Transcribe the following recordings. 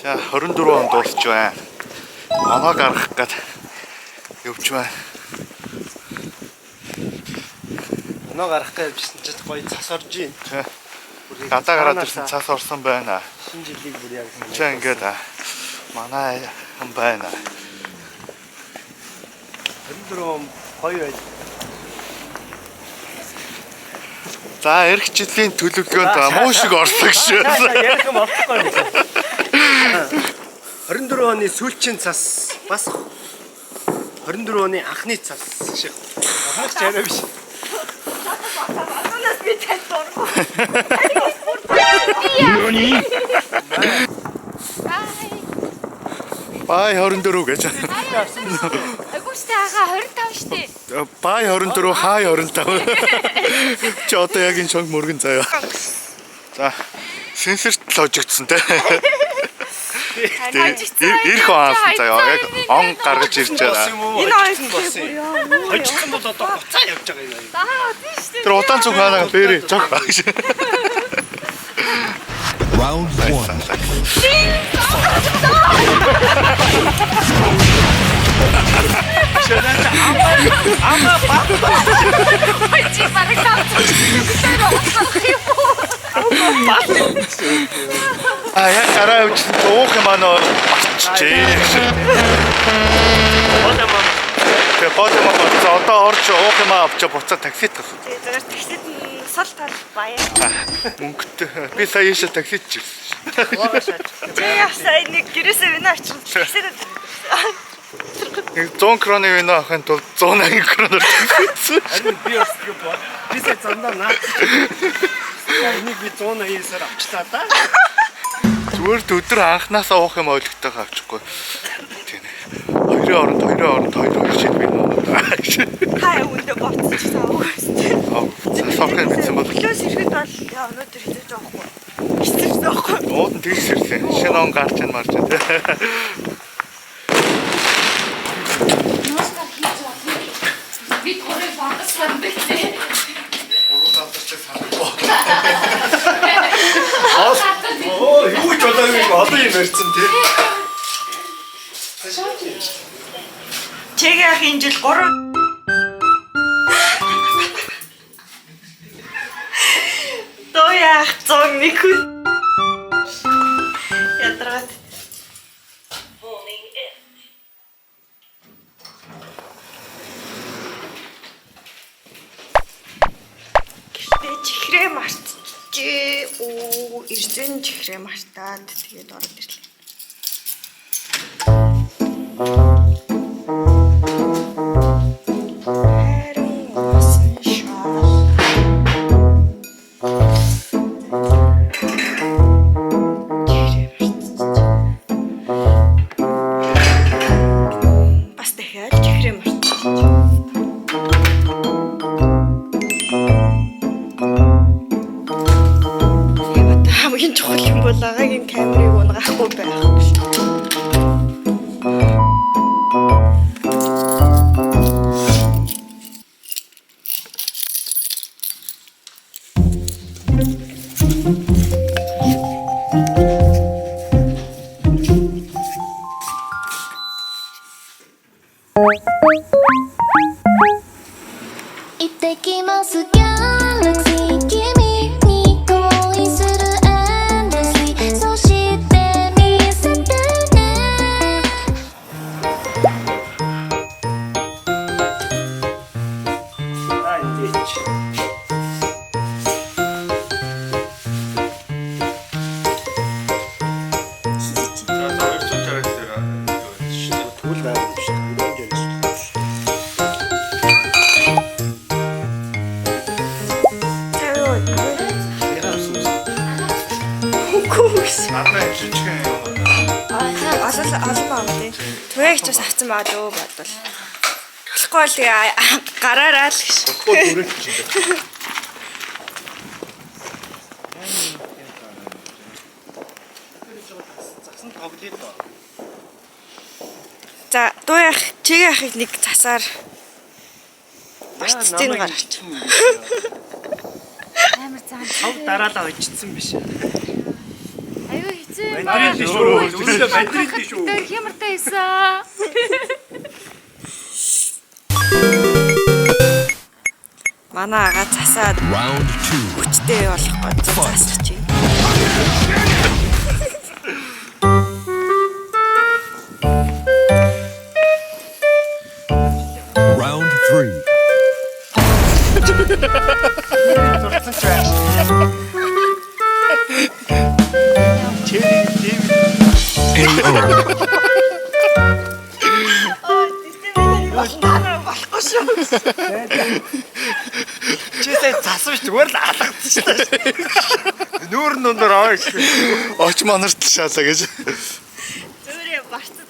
За 24 он дуусч байна. Оноо гаргах гээд явж байна. Оноо гарах гэж бичсэн чинь гоё цас орж ийн. Гадаа гараад ирсэн цас орсон байна. Шинэ жилийг бүр яг Чи ингээд манай хэн байна. 24 гоё байж. За эх жилийн төлөвлөгөөнд муу шиг орлоо шүү. Ярих юм болохгүй юм. 24 оны сүүлчийн цас бас 24 оны анхны цас шиг. Анх чараа биш. Анаас би тань дургу. Бай 24 гэж. Агуустай ага 25 штэ. Бай 24 хай 25. Чи одоо яг энэ шонг мөргөн заяа. За сенсорт л хожигдсан те. Ирэх хаасан заяа. Яг он гаргаж ирж байгаа. Энэ оёс нь болсон юм. Хожигдсан бол одоо уцаа явж байгаа юм. Аа тийм штэ. Тэр удаан цуг хаанаа бэрээ жог багш. Round 1. Чи бараг тав. А яг гараа явуулсан уух юм аа нөө марчжээ. Тэгээ бодом одоо орж уух юм аа авч буцаа таксид тасуу. Тэгээд таксид сал тал баяа. Мөнгөтэй. Би сая ийшээ таксид ч ирсэн. Чи ясаа нэг гэрээсээ вина очих. Таксид 100 кроны вина авахын тулд 180 кроноор тавьсан. Харин би бас юу бод. Би сая зандаа наад. Энийг би 180-аар авчлаа да. Зүгээр өдөр анханасаа уух юм ойлгохтойгоо авчихгүй. Тийм ээ. Хоёрын оронд шил би нөө. хай өндө боцчихсан уу. Сохын битсэн бол Плюс ирэхэд бол яа өнөөдөр хийж байгаа байхгүй. Хичээсэн байхгүй. ууд нь тэгс ирсэн. Шинэ он гарч ийн марч тий. Би төрөө багссан бэлээ. Оо, юу ч удаагүй олон юм ярьсан тий. Чигээ ах энэ жил 3 Тояах 101 хүн. Ядраад. Гэхдээ чихрээ марцжээ. Оо, эрзэн чихрээ мартаад тэгээд ороод ирлээ. Бас дахиад чихрээ мартчихсан. Хамгийн чухал юм бол агагийн камерыг унгахгүй байх биш. Itekimasu galaxy, kimi ni koi suru endlessly. So shite misete ne. Аа энэ. Түл байх юм шүү. Үргэлж ярьж. Надад жижигхэн юм байна. Олон тий. Түгээгч бас авсан баа дөө бодвол. Болохгүй бол тэгээ гараараа л гэж. Хөө дүрэж чинь. Засан тоглоё доо. За дуу яах чигээ яхыг нэг засаар бачцын гаргач. Амар цаан. Хав дараалаа очсон биш. Аюу Мадрид шүү. Зөвхөн Мадрид шүү. Тэр хямартай байсан. Манай агаа засаад Round 2. хүчтэй болох бодож засчих чи. Round 3. AO. Чисээ засвч зүгээр л алгадсан шүү дээ. Нүүр нүнээр аваа шүү. Оч манарт шаалаа гэж. Зөөрэ барцад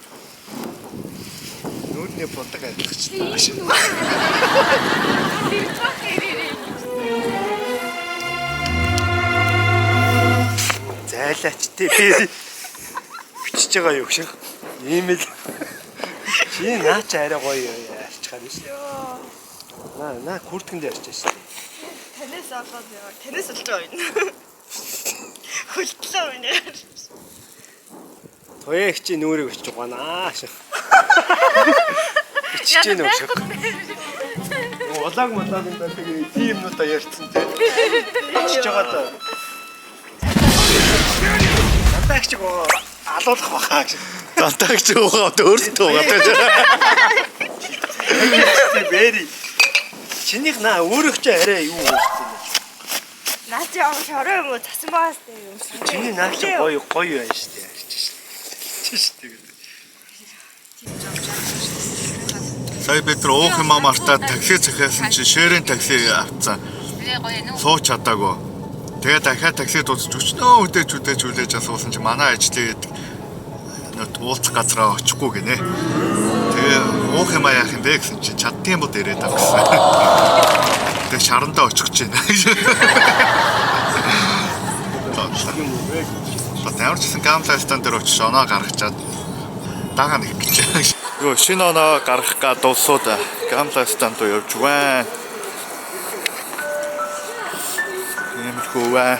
Нүүрний бодог ажиллагч. Зайлаач тий. Бичиж байгаа юу шиг. Ийм л. Чи наач арай гоё ярьчихаар шүү. Наа курткэн дээр ярьж шүү. танаас олоод яваа. Танаас олж байгаа юм. Хөлтлөө байна. Тоёг чи нүрийг очиж угаанаа шиг. Бичиж гэнэ үү шиг. Улааг модагнда тэгээ тийм юмнуудаа ярьцсан тий. Бичиж байгаа даа. Атагч гоо алуулах бахаа гэж. Дантагч уугаа өөртөө уугаа. Бэри. Чинийх наа өөрөөх чи арай юу вэ? Наач яа шороо юм уу тасан байгаас тээ юм шиг. Чиний наач гоё байна шүү дээ. Чиш тэгээд. Сая бид нар уух юм мартаа такси захиасан чи шэрийн такси авцсан. Тэгээ гоё нүү. Сууч чадаагүй. Тэгээ дахиад такси дуусч өчнөө үдээж асуусан чи манай ажлын уулзах газараа очихгүй гинэ. Тэгээ уух юм яах юм бэ гэсэн чи чаддсан бод ирээд байгаа гэсэн. Тэгээ шарандаа очих гэж байна. Батарчсан гамластан дээр очиж оноо гаргачаад дагаа нэг гэж. Юу шинэ оноо гаргах га дуусууд гамластан руу явж байна. Иймэрхүү бай.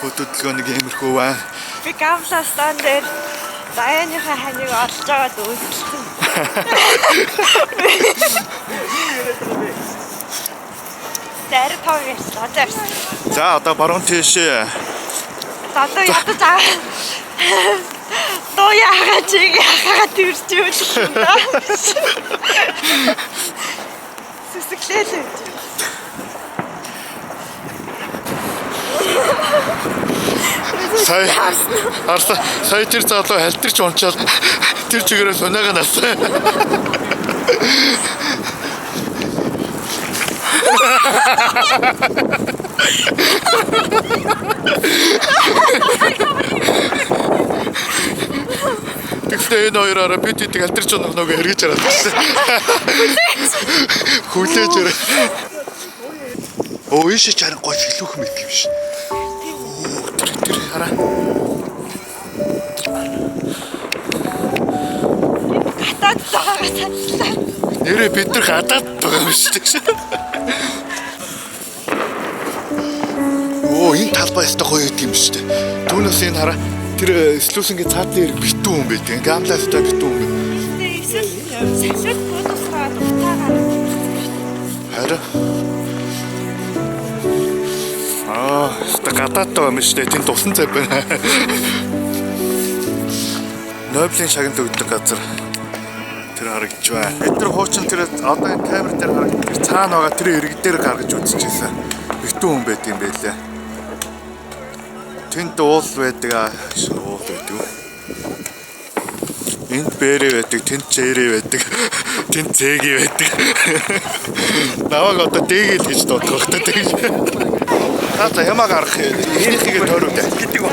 Хөдөлгөөнийг иймэрхүү бай. Би гамластан дээр Даяныхаа ханыг олж байгаад үзэлсэн. Тэр тав ярьсан. За одоо баруун тийшээ. Одоо ядаж аа. Тоо яагаад чиг яагаад төрж юм. Сүсгэлээ. Сая тэр залуу халтарч унчаад тэр чигээрээ сониагаа нассан. Тэгвэл энэ хоёроо бид эдийг халтарч унах нөгөө эргэж хараад байсан. Хүлээж өрөө. Оо ийш чаран гой филүүх мэт юм шин. Тэр хараа. Хатаад байгаа цацлаа. Нэрээ бид нар хатаад байгаа юм шүү дээ. Оо энэ талбай өстой гоё юм шүү дээ. Түүнээс энэ хараа. Тэр слүүсингийн цаатлын хэрэг битүү юм байдаг. Гамластай битүү юм. Эсвэл сахилт бодосгаа утаагаар. Хараа. Гадаад юм шүү дээ. Тэнд усан цай байна. Нобелийн шагналд өгдөг газар тэр харагдж байна. Бид нар хуучин тэр одоо энэ камер дээр харагддаг тэр цаана байгаа тэр ирэг дээр гаргаж үзчихсэн. Битүү хүн байт юм байлаа. Тэнд уул байдаг уул байдаг. Энд бэрээ байдаг, тэнд чэрээ байдаг. Тэнд зээги байдаг. Наваг одоо дээгэл гэж дуудах хэрэгтэй. Та ямаа гарах ихнийхээ тойроод гэдэг ба.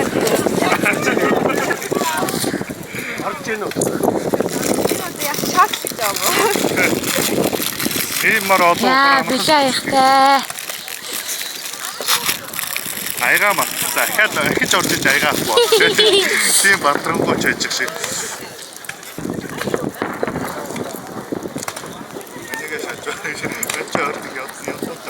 Харж гэнэ үү? Яг шат гэж байгаа. Ийм мар олон Яа, билээ ихтэй. Айгаа мартаа. Ахиж орж иж айгаа авах бод. Тийм бадрангуй чойж шиг. Энийг шатж орж явсан.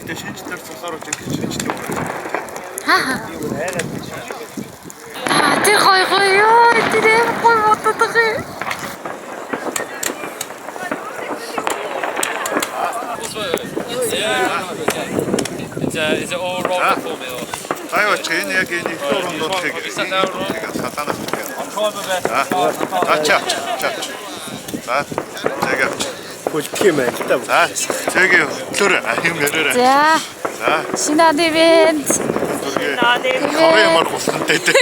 Гэтэ шинжлэр цусаар үзэх шинжлэх үү. Тэр гоё ёо. Тэр гоё боддог юм. Is it all rolled for me? Or? Аюу чи энэ яг энэ их дуурмнуудыг салаанаас үгүй. Ачаа. За. Зэгээ. Бүлдэх юм байна л да. За. Зэгээ өглөөр юм яраарай. За. За. Шинэ ивент. Хаваа ямар хусантай дээ.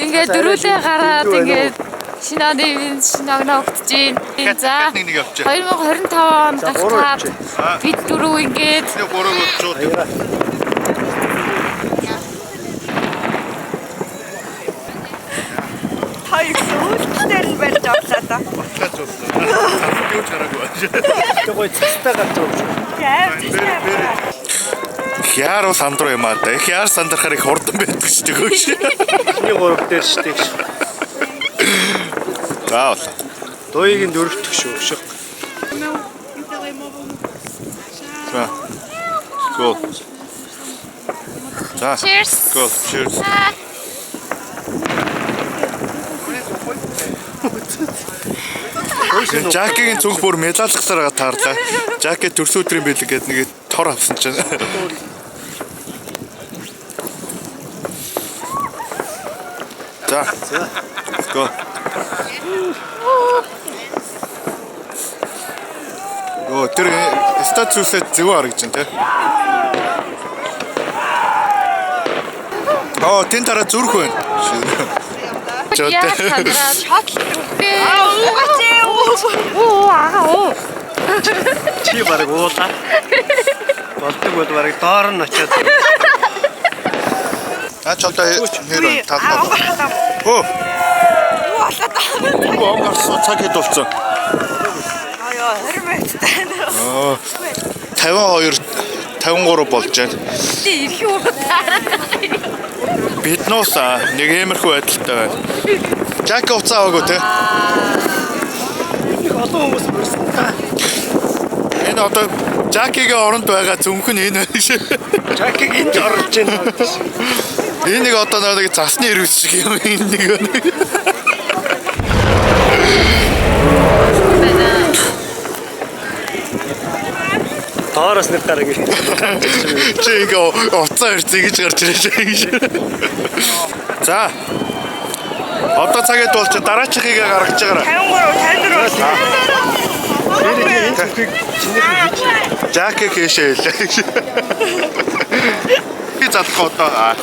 Ингээд дөрүлээ гараад ингээд шинэ ивент шинэ огногдож байна. За. 2025 онд гацаад бид дөрөв ингээд Нэг гурав өчөөд. Хоёр үүлдээр нь барьж авлаа да. Юу чараагүй. Тэг гой цастаа гарч байгаа. Хяар сандруу юм аа да. Хяар сандрахаар их хурдан байдаг шүү дээ. Чиний 3 дээр штеп. Заавал. Дуйгийн 4-т шүү. Шиг. За. Go. За. cheers. Go. Cheers. Жакигийн зүг бүр медалгасаар таарлаа. Жаки төрс өдрийн бэлэг гээд нэг тор авсан чинь. За. Go. Оо тэр статусээ зөв харагдаж байна те. Оо тэн тараа зүрх байна. Яа сандраа шот үгүй. Чи бараг уулаа. Болдог бол бараг доор нь очиад. Ач одоо нэр талбай. Оо. Оо амарсан цаг хэд болсон. Аяа, хэрвээ Оо. 52 53 болж байна. Ирэх юм таараад. Бид нууса нэг иймэрхүү байдалтай байна. Жак уцаа өгөө те. Олон хүмүүс бүрсэн. Энэ одоо Жакигийн оронд байгаа зүнх нь энэ байна шүү. Жакиг энд орж байна. Энийг одоо нэг засны ирвэс шиг юм энэ нэг. Доороос нэг гараг ирсэн. Чи ингээ уцаа ирж ингэж гарч ирэж байгаа. За. Одоо цагт бол чи дараачихыг гаргаж байгаарай. 53 54. Жак хийшээ хэлээ. Би залах одоо.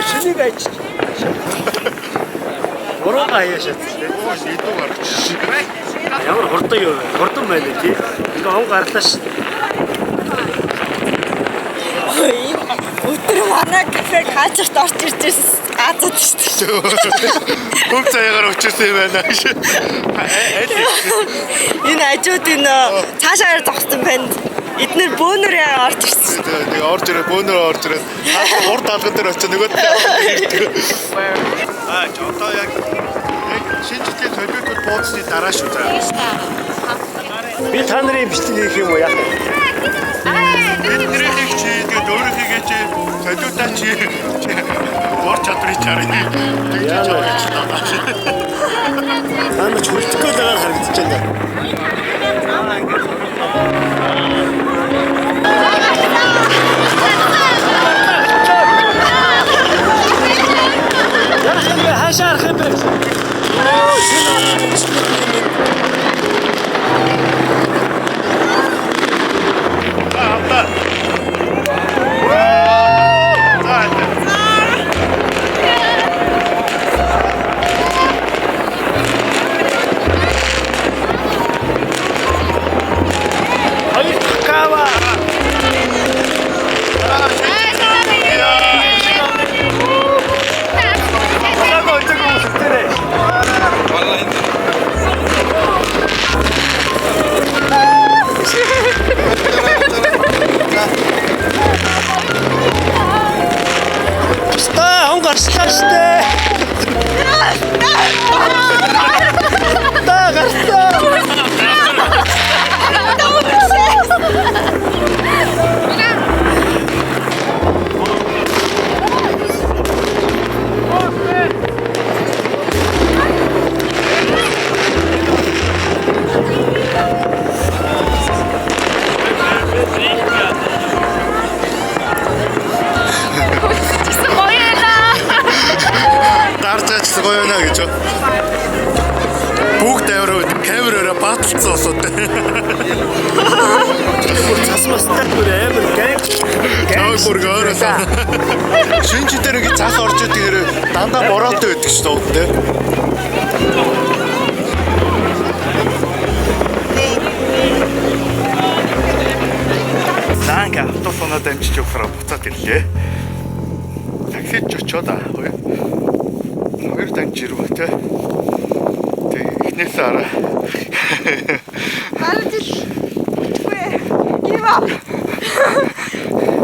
Шинийг айч. Уруу гаяашаа. Идүү гарч. Ямар хурдан юу вэ? Хурдан байна тий. Ингээ он гарлаа ш. Өдөр манай кафе хаажрт орж ирж байсан. Газад шүү дээ. Хөв цаягаар өчөрсөн юм байна. Энэ ажууд энэ цаашаар зогссон байна. Эднэр бөөнөр яа орж ирсэн. Нэг орж ирээ бөөнөр орж ирээ. Урд алган дээр очиж нөгөөдөө ирдэг. Одоо яг шинжлэхийн солиотой бууцны дараа шүү заа. Би та нарын бичлэг хийх юм уу яах вэ? Бидний нэг чи тэгээд өөрийнхөө гэж солиотаа чи бор чадрыг чарах. Таамач хөлтгөө л байгаа харагдаж байна. Хашаа арах юм бэ? Бүгд авираад камераараа баталцсан осоод. Цас мастар бүр амар гэнг. Таа бүргээрээ. Шинж дээр ингэ цас орж идэгээр дандаа бороотой байдаг шүү дээ. Заанга автосоноо дамжиж явахаар буцаад ирлээ. Таксид ч очоод хоёр танч ирвэ тэ. Тэг эхнээс араа. Харин give up.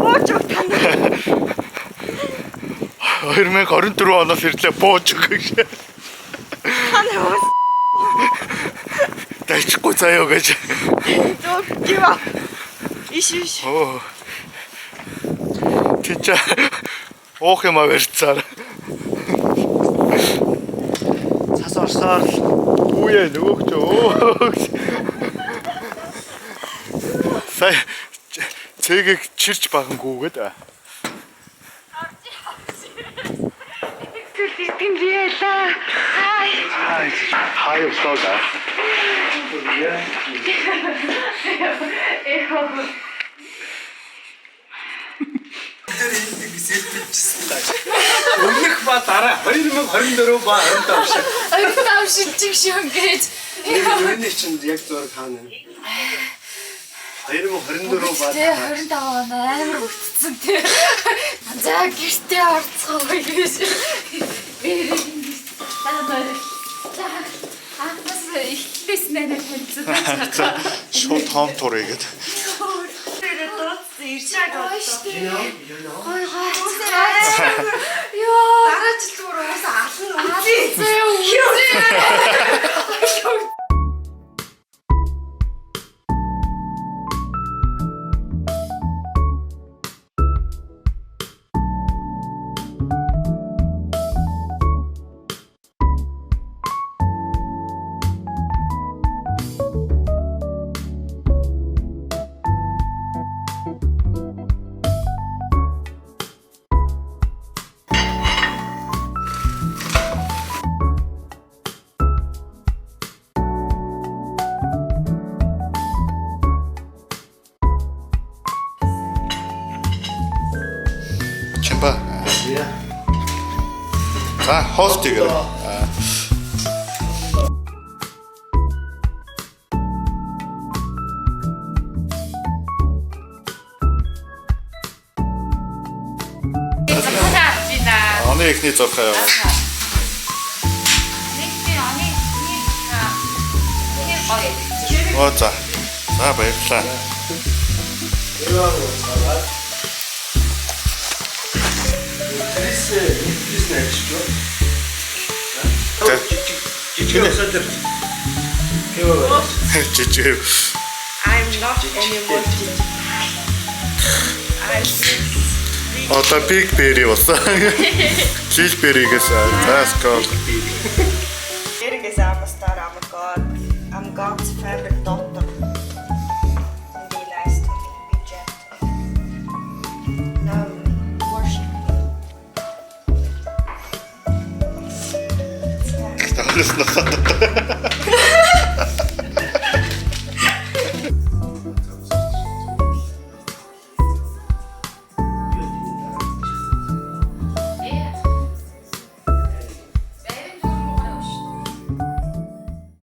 Ооч тань. 2024 оноос ирлээ бууж өгөх. Тань ус. Дайчихгүй заяа гэж. Give up. Иш. Оо. Тийч оох юм авэрцаар. Цас орсоор Үе нөгөөч өө. Сая цэгийг чирч багангүйгээд. Хай устгаа. өмнөх ба дараа 2024 ба 25 шиг. Аюултай шилжих шиг гэж. Үүний чинь яг зураг хаана. 2024 ба Тэ 25 он амар өгцсөн тий. За гэртээ орцгоо гэж. За анхаас ихлээс нэрээ хэлсэн. Шууд хоом турыг гээд. Гой ёо Дараа жил бүр уусаа ална. Чамба. За хост игээ. Оны ихний зурхаа яваа. Оо за. За баярлалаа. Жижиг. I'm not anymore. Одоо big berry болсон. Little berry-гээс let's go. Erik is I'm a star, I'm a god. I'm God's favorite daughter. Be nice to me, be gentle. Love me, worship me. Тавласнаа.